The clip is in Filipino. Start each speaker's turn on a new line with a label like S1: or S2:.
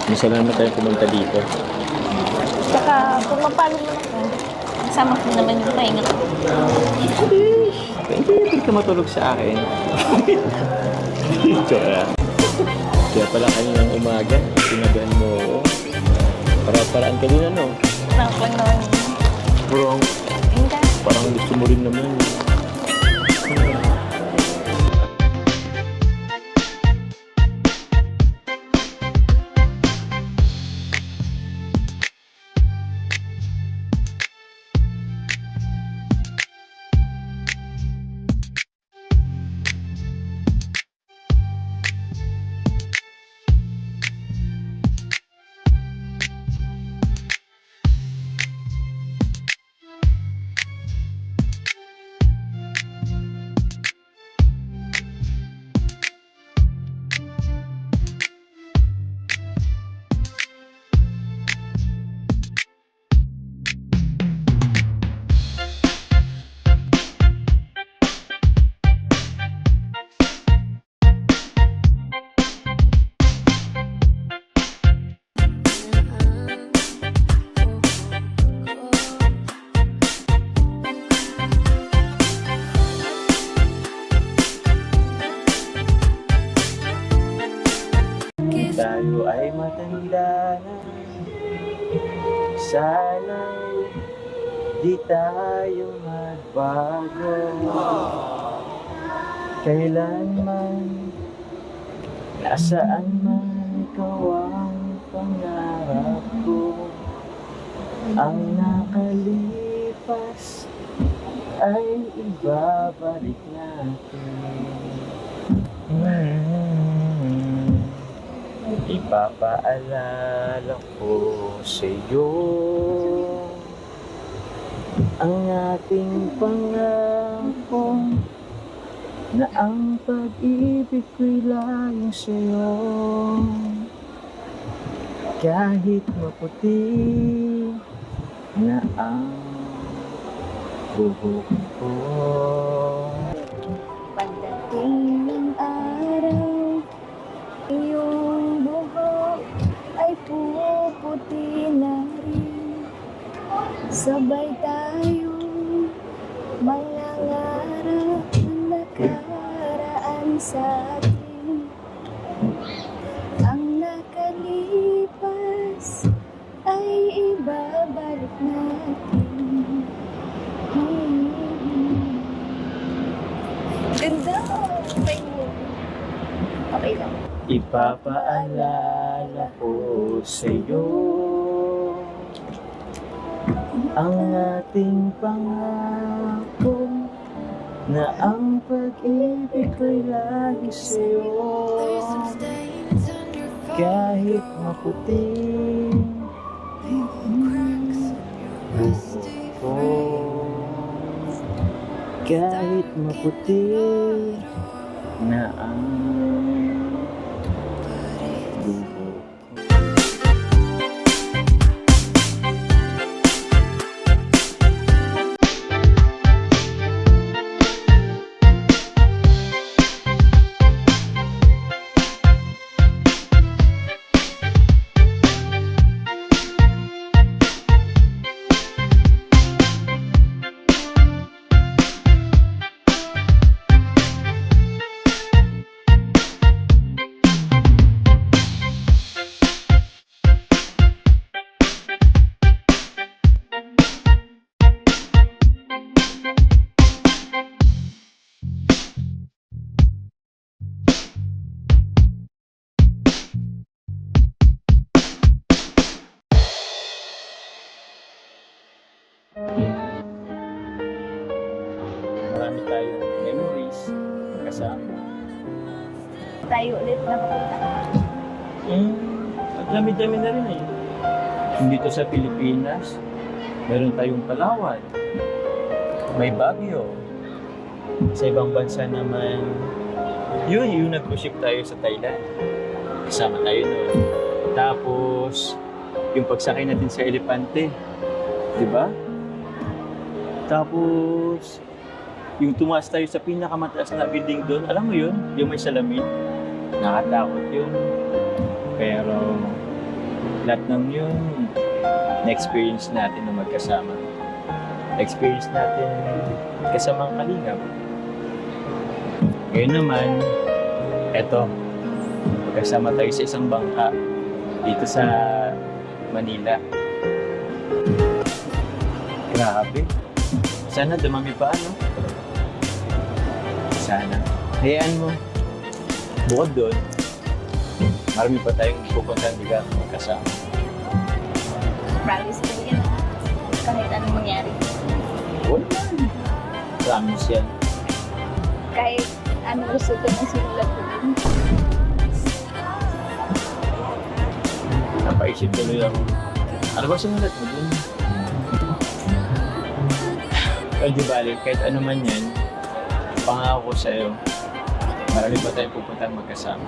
S1: Minsan lang naman tayo pumunta dito.
S2: Saka, kung mapagod naman ako, kasama ko naman yung pahinga ko.
S1: Hindi ka matulog sa akin. Joke lang. Kaya pala kaninang umaga, sinabihan mo ako. Para-paraan ka din ano.
S2: Ako noon.
S1: Bro,
S2: Hindi.
S1: parang gusto mo rin naman. Tayo ay matanda na. Sana'y di tayo magbago. Kailanman, nasaan man ikaw ang pangarap ko. Ang nakalipas ay ibabalik natin. Ipapaalala ko sa'yo ang ating pangako na ang pag-ibig ko'y laging sa'yo. Kahit maputi na ang buhok ko.
S2: Pagdating ng araw, iyong buhok ay puputi na rin. Sabay tayong mangangarap na nakaraan sa atin. Ang nakalipas ay ibabalik natin. Ganda! Okay lang.
S1: Ipapaalala ko sa'yo ang ating pangako na ang pag-ibig ko'y lagi sa'yo. Kahit maputi ko, kahit maputi na ang buhok. Marami tayong memories kasama.
S2: Tayo ulit na papunta.
S1: Ang dami-dami na rin eh. Dito sa Pilipinas, meron tayong Palawan, may Baguio. Sa ibang bansa naman, yung nag-cruise ship tayo sa Thailand. Kasama tayo noon. Tapos, yung pagsakay natin sa Elepante. Diba? Tapos, yung tumaas tayo sa pinakamataas na building doon, alam mo yun? Yung may salamin. Nakatakot yun. Pero, Lahat ng yun, na-experience natin na magkasama. Na-experience natin kasamang kalingap. Ngayon naman, eto, magkasama tayo sa isang bangka dito sa Manila. Grabe. Sana dumami pa, ano? Sana. Hayaan mo. Bukod doon, marami pa tayong pupuntahan lugar magkasama.
S2: Promise ko yan. Kahit anong mangyari.
S1: Wala. Promise yan.
S2: Kahit ano gusto ko na sinulat ko din.
S1: Napaisip tuloy ako. Ano ba sinulat mo dun? Well, di bali, kahit ano man yan, pangako ko sa'yo, marami pa tayong pupuntahan magkasama.